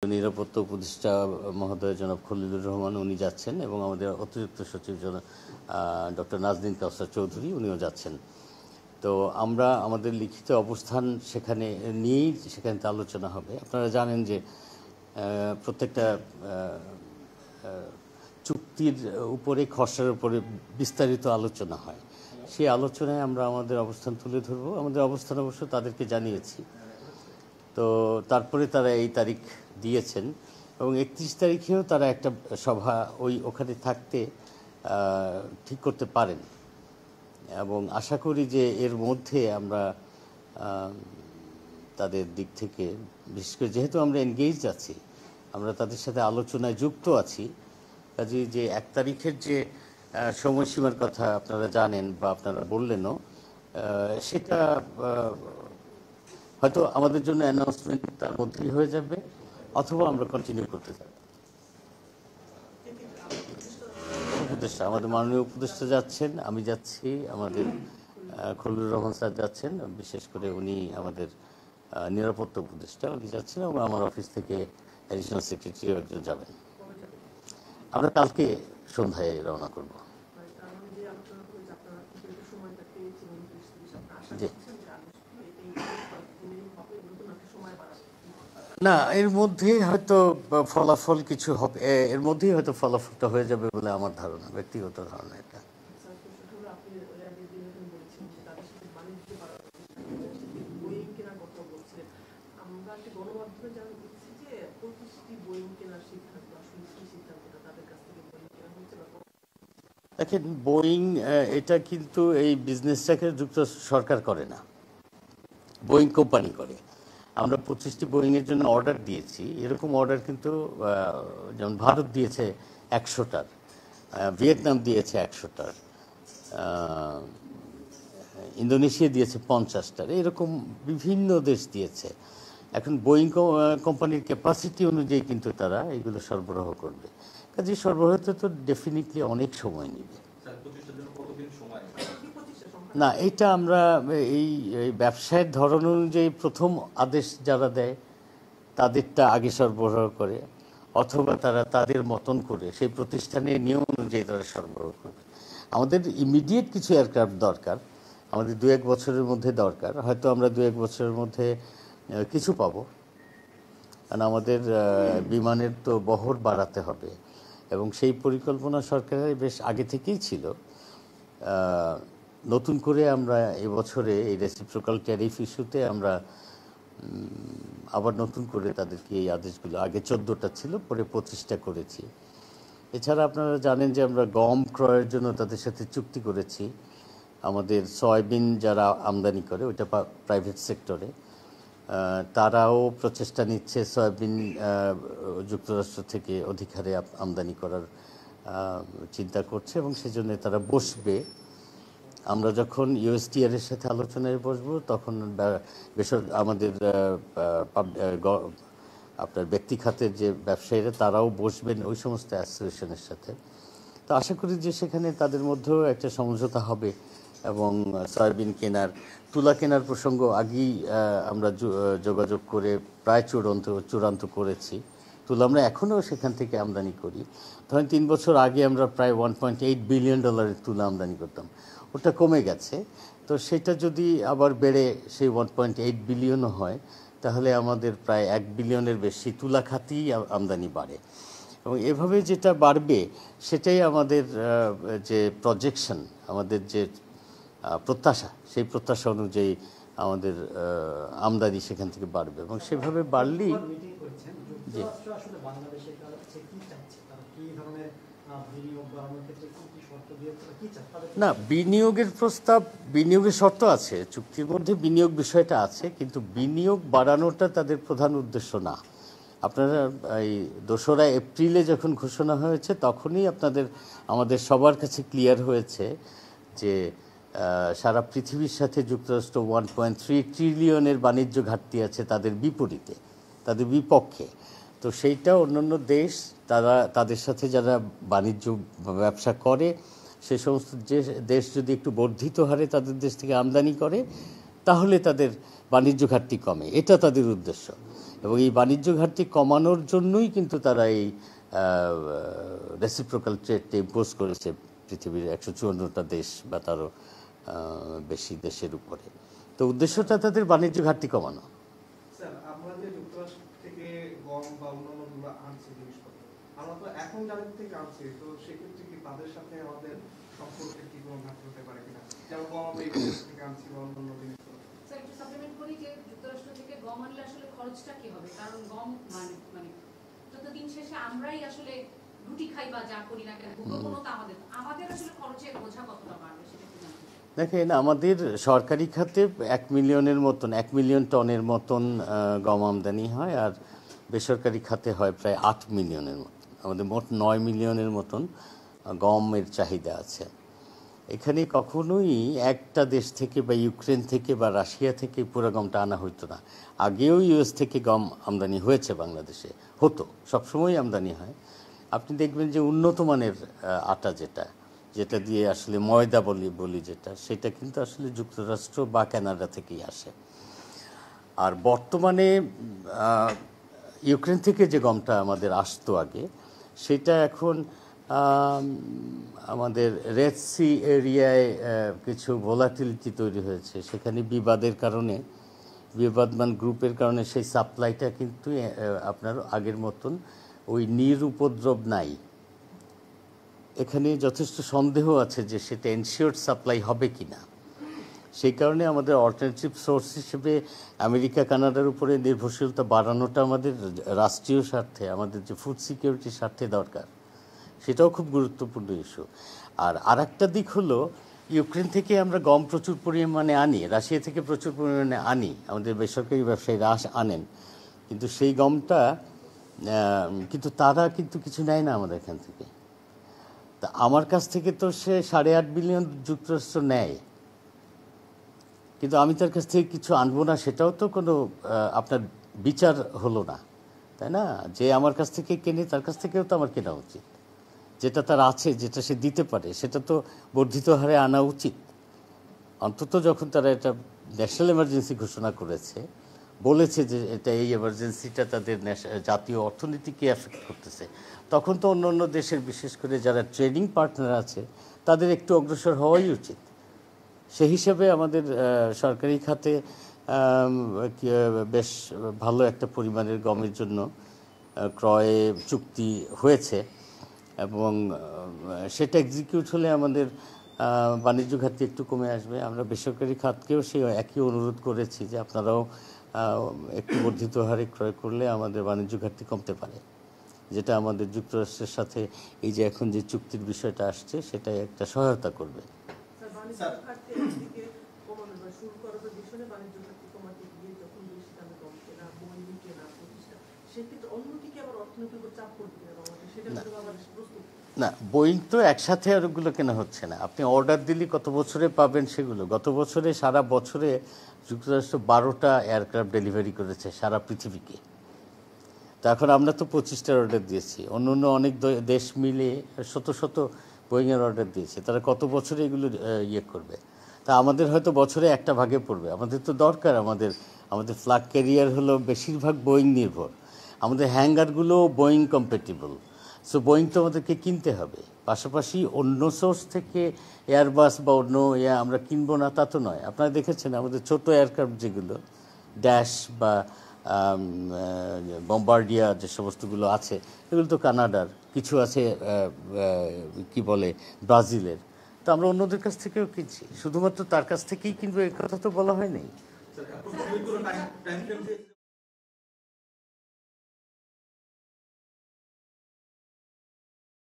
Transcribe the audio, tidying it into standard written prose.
নিরাপত্তা উপদেষ্টা মহোদয় জনাব খলিলুর রহমান উনি যাচ্ছেন এবং আমাদের অতিরিক্ত সচিব ডক্টর নাজনীন কাউসার চৌধুরী উনিও যাচ্ছেন। তো আমরা আমাদের লিখিত অবস্থান সেখানে নিয়েই সেখানে আলোচনা হবে। আপনারা জানেন যে প্রত্যেকটা চুক্তির উপরে খসড়ার উপরে বিস্তারিত আলোচনা হয়। সেই আলোচনায় আমরা আমাদের অবস্থান তুলে ধরব। আমাদের অবস্থান অবশ্য তাদেরকে জানিয়েছি। তো তারপরে তারা এই তারিখ দিয়েছেন এবং 31 তারিখেও তারা একটা সভা ওখানে থাকতে ঠিক করতে পারেন এবং আশা করি যে এর মধ্যে আমরা তাদের দিক থেকে, বিশেষ করে যেহেতু আমরা এনগেজড আছি, আমরা তাদের সাথে আলোচনায় যুক্ত আছি, কাজেই যে 1 তারিখের যে সময়সীমার কথা আপনারা জানেন বা আপনারা বললেনও, সেটা হয়তো আমাদের জন্য অ্যানাউন্সমেন্ট তার মধ্যেই হয়ে যাবে, অথবা আমরা কন্টিনিউ করতে চাই। উপদেষ্টা, আমাদের মাননীয় উপদেষ্টা যাচ্ছেন, আমি যাচ্ছি, আমাদের খলিলুর রহমান স্যার যাচ্ছেন, বিশেষ করে উনি আমাদের নিরাপত্তা উপদেষ্টা, উনি যাচ্ছেন এবং আমার অফিস থেকে অ্যাডিশনাল সেক্রেটারিও একজন যাবেন। আমরা কালকে সন্ধ্যায় রওনা করব। না, এর মধ্যে হয়তো ফলাফল কিছু হবে, এর মধ্যেই হয়তো ফলাফলটা হয়ে যাবে বলে আমার ধারণা, ব্যক্তিগত ধারণা এটা। দেখেন, বোয়িং এটা কিন্তু এই বিজনেসটাকে যুক্তরাষ্ট্র সরকার করে না, বোয়িং কোম্পানি করে। আমরা 25টি বোয়িংয়ের জন্য অর্ডার দিয়েছি। এরকম অর্ডার কিন্তু যেমন ভারত দিয়েছে 100টার, ভিয়েতনাম দিয়েছে 100টার, ইন্দোনেশিয়া দিয়েছে 50টার, এরকম বিভিন্ন দেশ দিয়েছে। এখন বোয়িং কোম্পানির ক্যাপাসিটি অনুযায়ী কিন্তু তারা এগুলো সরবরাহ করবে। কাজে সরবরাহতে তো ডেফিনেটলি অনেক সময় নেবে। না, এটা আমরা এই ব্যবসায়ের ধরন অনুযায়ী প্রথম আদেশ যারা দেয় তাদেরটা আগে সরবরাহ করে, অথবা তারা তাদের মতন করে সেই প্রতিষ্ঠানের নিয়ম অনুযায়ী তারা সরবরাহ করবে। আমাদের ইমিডিয়েট কিছু এয়ারক্রাফট দরকার, আমাদের 2-1 বছরের মধ্যে দরকার। হয়তো আমরা 2-1 বছরের মধ্যে কিছু পাবো, কারণ আমাদের বিমানের তো বহর বাড়াতে হবে এবং সেই পরিকল্পনা সরকারের বেশ আগে থেকেই ছিল। নতুন করে আমরা এবছরে এই রেসিপ্রোকাল ট্যারিফ ইস্যুতে আমরা আবার নতুন করে তাদেরকে এই আদেশগুলো, আগে 14টা ছিল, পরে 25টা করেছি। এছাড়া আপনারা জানেন যে আমরা গম ক্রয়ের জন্য তাদের সাথে চুক্তি করেছি। আমাদের সয়াবিন যারা আমদানি করে, ওইটা প্রাইভেট সেক্টরে, তারাও প্রচেষ্টা নিচ্ছে সয়াবিন যুক্তরাষ্ট্র থেকে অধিকারে আমদানি করার চিন্তা করছে এবং সেজন্য তারা বসবে। আমরা যখন ইউএসটিআর-এর সাথে আলোচনায় বসবো তখন আমাদের আপনার ব্যক্তি খাতের যে ব্যবসায়ীরা তারাও বসবেন ওই সমস্ত অ্যাসোসিয়েশনের সাথে। তো আশা করি যে সেখানে তাদের মধ্যেও একটা সমঝোতা হবে এবং সয়াবিন কেনার, তুলা কেনার প্রসঙ্গ আগেই আমরা যোগাযোগ করে প্রায় চূড়ান্ত করেছি। তুলা আমরা এখনও সেখান থেকে আমদানি করি। ধরেন 3 বছর আগে আমরা প্রায় $1.8 বিলিয়ন তুলা আমদানি করতাম, ওটা কমে গেছে। তো সেটা যদি আবার বেড়ে সেই 1.8 বিলিয়নও হয়, তাহলে আমাদের প্রায় 1 বিলিয়নের বেশি তুলা খাতেই আমদানি বাড়ে এবং এভাবে যেটা বাড়বে সেটাই আমাদের যে প্রজেকশন, আমাদের যে প্রত্যাশা, সেই প্রত্যাশা অনুযায়ী আমাদের আমদানি সেখান থেকে বাড়বে এবং সেভাবে বাড়লেই যে না, বিনিয়োগের প্রস্তাব, বিনিয়োগের শর্ত আছে চুক্তির মধ্যে, বিনিয়োগ বিষয়টা আছে, কিন্তু বিনিয়োগ বাড়ানোটা তাদের প্রধান উদ্দেশ্য না। আপনারা এই 2রা এপ্রিলে যখন ঘোষণা হয়েছে তখনই আমাদের সবার কাছে ক্লিয়ার হয়েছে যে সারা পৃথিবীর সাথে যুক্তরাষ্ট্র 1.3 ট্রিলিয়নের বাণিজ্য ঘাটতি আছে তাদের বিপরীতে, তাদের বিপক্ষে। তো সেইটা অন্যান্য দেশ, তাদের সাথে যারা বাণিজ্য ব্যবসা করে সে সমস্ত দেশ যদি একটু বর্ধিত হারে তাদের দেশ থেকে আমদানি করে তাহলে তাদের বাণিজ্য ঘাটতি কমে, এটা তাদের উদ্দেশ্য। এবং এই বাণিজ্য ঘাটতি কমানোর জন্যই কিন্তু তারা এই রেসিপ্রোকাল ট্রেডটা ইম্পোজ করেছে পৃথিবীর 154টা দেশ বা তারও বেশি দেশের উপরে। তো উদ্দেশ্যটা তাদের বাণিজ্য ঘাটতি কমানো। স্যার, আমরা যে যুক্তরাষ্ট্র থেকে গম বা অন্যান্য গুলো আনছি জিনিসপত্র, আমরা তো এখন যাদের থেকে আনছি, তো সেক্ষেত্রে কি তাদের সাথে আমাদের সম্পর্কের কি কোনো ঘাটতি হতে পারে কিনা? যেমন গম আমরা এই দেশ থেকে আনছি বা অন্যান্য জিনিসপত্র। স্যার, একটু সাপ্লিমেন্ট করি যে যুক্তরাষ্ট্র থেকে গম আনলে আসলে খরচটা কি হবে? কারণ গম মানে যতদিন শেষে আমরাই আসলে রুটি খাই বা যা করি না কেন, কোনো তো আমাদের আসলে খরচের বোঝা কতটা বাড়বে সেটা একটু জানতে চাই। দেখেন, আমাদের সরকারি খাতে 1 মিলিয়ন টনের মতন গম আমদানি হয়, আর বেসরকারি খাতে হয় প্রায় 8 মিলিয়নের মতন। আমাদের মোট 9 মিলিয়নের মতন গমের চাহিদা আছে। এখানে কখনোই একটা দেশ থেকে বা ইউক্রেন থেকে বা রাশিয়া থেকে পুরো গমটা আনা হতো না। আগেও ইউএস থেকে গম আমদানি হয়েছে, বাংলাদেশে হতো, সবসময় আমদানি হয়। আপনি দেখবেন যে উন্নত মানের আটা যেটা দিয়ে আসলে ময়দা বলি যেটা, সেটা কিন্তু আসলে যুক্তরাষ্ট্র বা কানাডা থেকেই আসে। আর বর্তমানে ইউক্রেন থেকে যে গমটা আমাদের আসতো আগে, সেটা এখন আমাদের রেড সি এরিয়ায় কিছু ভোলাটিলিটি তৈরি হয়েছে। সেখানে বিবাদমান গ্রুপের কারণে সেই সাপ্লাইটা কিন্তু আপনার আগের মতন ওই নিরুপদ্রব নাই। এখানে যথেষ্ট সন্দেহ আছে যে সেটা এনশিওর্ড সাপ্লাই হবে কি না। সেই কারণে আমাদের অল্টারনেটিভ সোর্স হিসেবে আমেরিকা কানাডার উপরে নির্ভরশীলতা বাড়ানোটা আমাদের রাষ্ট্রীয় স্বার্থে, আমাদের যে ফুড সিকিউরিটির স্বার্থে দরকার, সেটাও খুব গুরুত্বপূর্ণ ইস্যু। আর আরেকটা দিক হলো, ইউক্রেন থেকে আমরা গম প্রচুর পরিমাণে আনি, রাশিয়া থেকে প্রচুর পরিমাণে আনি, আমাদের বেসরকারি ব্যবসায়ীরা আনেন, কিন্তু সেই গমটা কিন্তু তারা কিন্তু কিছু নেয় না আমাদের এখান থেকে। তা আমার কাছ থেকে তো সে 8.5 বিলিয়ন যুক্তরাষ্ট্র নেয়, কিন্তু আমি তার কাছ থেকে কিছু আনবো না, সেটাও তো কোনো আপনার বিচার হলো না, তাই না? যে আমার কাছ থেকে কেনে, তার কাছ থেকেও তো আমার কেনা উচিত। যেটা তার আছে, যেটা সে দিতে পারে, সেটা তো বর্ধিত হারে আনা উচিত। অন্তত যখন তারা এটা ন্যাশনাল এমার্জেন্সি ঘোষণা করেছে, বলেছে যে এটা এই এমার্জেন্সিটা তাদের জাতীয় অর্থনীতিকে এফেক্ট করতেছে, তখন তো অন্য অন্য দেশের, বিশেষ করে যারা ট্রেডিং পার্টনার আছে, তাদের একটু অগ্রসর হওয়াই উচিত। সেই হিসাবে আমাদের সরকারি খাতে বেশ ভালো একটা পরিমাণের গমের জন্য ক্রয় চুক্তি হয়েছে, এবং সেটা এক্সিকিউট হলে আমাদের বাণিজ্য ঘাটতি একটু কমে আসবে। আমরা বেসরকারি খাতকেও সেই একই অনুরোধ করেছি যে আপনারাও একটু বর্ধিত হারে ক্রয় করলে আমাদের বাণিজ্য ঘাটতি কমতে পারে, যেটা আমাদের যুক্তরাষ্ট্রের সাথে এই যে এখন যে চুক্তির বিষয়টা আসছে, সেটাই একটা সহায়তা করবে। না, বোয়িং তো একসাথে আর ওগুলো কেনা হচ্ছে না। আপনি অর্ডার দিলে কত বছরে পাবেন সেগুলো। গত বছরে সারা বছরে যুক্তরাষ্ট্র 12টা এয়ারক্রাফট ডেলিভারি করেছে সারা পৃথিবীকে। তো এখন আমরা তো 25টার অর্ডার দিয়েছি, অন্য অন্য অনেক দেশ মিলে শত বোয়িংয়ের অর্ডার দিয়েছে। তারা কত বছরে এগুলো ইয়ে করবে? তা আমাদের হয়তো বছরে একটা ভাগে পড়বে। আমাদের তো দরকার, আমাদের ফ্ল্যাগ ক্যারিয়ার হলো বেশিরভাগ বোয়িং নির্ভর, আমাদের হ্যাঙ্গারগুলো বোয়িং কম্প্যাটিবল। সো বোয়িং তো আমাদেরকে কিনতে হবে। পাশাপাশি অন্য সোর্স থেকে এয়ারবাস বা অন্য আমরা কিনবো না তা তো নয়। আপনারা দেখেছেন আমাদের ছোট এয়ারক্রাফট যেগুলো ড্যাশ বা বম্বার্ডিয়া যে সমস্তগুলো আছে, এগুলো তো কানাডার, কিছু আছে কি বলে ব্রাজিলের। তো আমরা অন্যদের কাছ থেকেও কিনছি, শুধুমাত্র তার কাছ থেকেই কিনবো এই কথা তো বলা হয়নি।